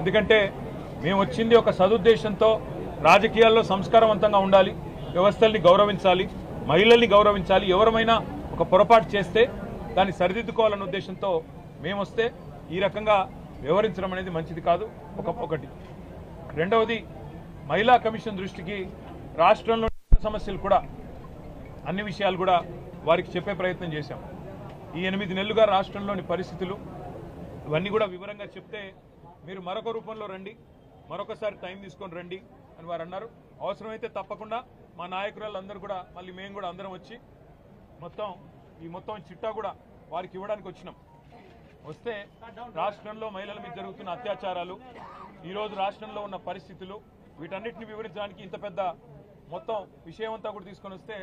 ఎందుకంటే మేము వచ్చింది ఒక సదుద్దేశంతో రాజకీయాల్లో సంస్కారవంతంగా ఉండాలి, వ్యవస్థల్ని గౌరవించాలి, మహిళల్ని గౌరవించాలి, ఎవరమైనా ఒక పొరపాటు చేస్తే దాన్ని సరిదిద్దుకోవాలన్న ఉద్దేశంతో మేము వస్తే ఈ రకంగా వ్యవహరించడం అనేది మంచిది కాదు. ఒకటి. రెండవది, మహిళా కమిషన్ దృష్టికి రాష్ట్రంలో సమస్యలు కూడా అన్ని విషయాలు కూడా వారికి చెప్పే ప్రయత్నం చేశాం. ఈ 8 నెలలుగా రాష్ట్రంలోని పరిస్థితులు ఇవన్నీ కూడా వివరంగా చెప్తే మీరు మరొక రూపంలో రండి, మరొకసారి టైం తీసుకొని రండి అని వారు అన్నారు. అవసరమైతే తప్పకుండా మా నాయకురాళ్ళందరూ కూడా మళ్ళీ మేము కూడా అందరం వచ్చి మొత్తం చిట్టా కూడా వారికి ఇవ్వడానికి వచ్చినాం. వస్తే రాష్ట్రంలో మహిళల మీద జరుగుతున్న అత్యాచారాలు, ఈరోజు రాష్ట్రంలో ఉన్న పరిస్థితులు, వీటన్నిటిని వివరించడానికి ఇంత పెద్ద మొత్తం విషయం అంతా కూడా తీసుకొని వస్తే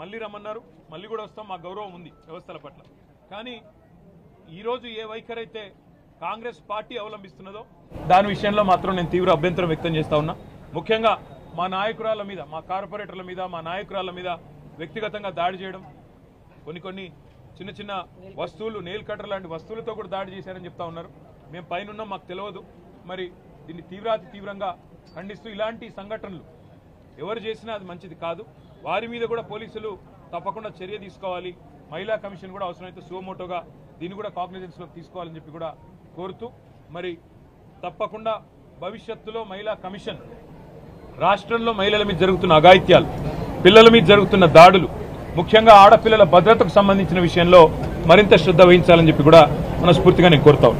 మళ్ళీ రమ్మన్నారు. మళ్ళీ కూడా వస్తాం, మా గౌరవం ఉంది వ్యవస్థల పట్ల. కానీ ఈరోజు ఏ వైఖరి అయితే కాంగ్రెస్ పార్టీ అవలంబిస్తున్నదో దాని విషయంలో మాత్రం నేను తీవ్ర అభ్యంతరం వ్యక్తం చేస్తా ఉన్నా. ముఖ్యంగా మా నాయకురాల మీద, మా కార్పొరేటర్ల మీద, మా నాయకురాల మీద వ్యక్తిగతంగా దాడి చేయడం, కొన్ని చిన్న చిన్న వస్తువులు, నెయిల్ కటర్ లాంటి వస్తువులతో కూడా దాడి చేశారని చెప్తా ఉన్నారు. మేము పైన మాకు తెలియదు. మరి దీన్ని తీవ్రంగా ఖండిస్తూ ఇలాంటి సంఘటనలు ఎవరు చేసినా అది మంచిది కాదు. వారి మీద కూడా పోలీసులు తప్పకుండా చర్య తీసుకోవాలి. మహిళా కమిషన్ కూడా అవసరమైతే సుమోటోగా దీన్ని కూడా కాగ్నిజెన్స్లోకి తీసుకోవాలని చెప్పి కూడా కోరుతూ, మరి తప్పకుండా భవిష్యత్తులో మహిళా కమిషన్ రాష్ట్రంలో మహిళల మీద జరుగుతున్న అఘాయిత్యాలు, పిల్లల మీద జరుగుతున్న దాడులు, ముఖ్యంగా ఆడపిల్లల భద్రతకు సంబంధించిన విషయంలో మరింత శ్రద్ధ వహించాలని చెప్పి కూడా మనస్ఫూర్తిగా నేను కోరుతాను.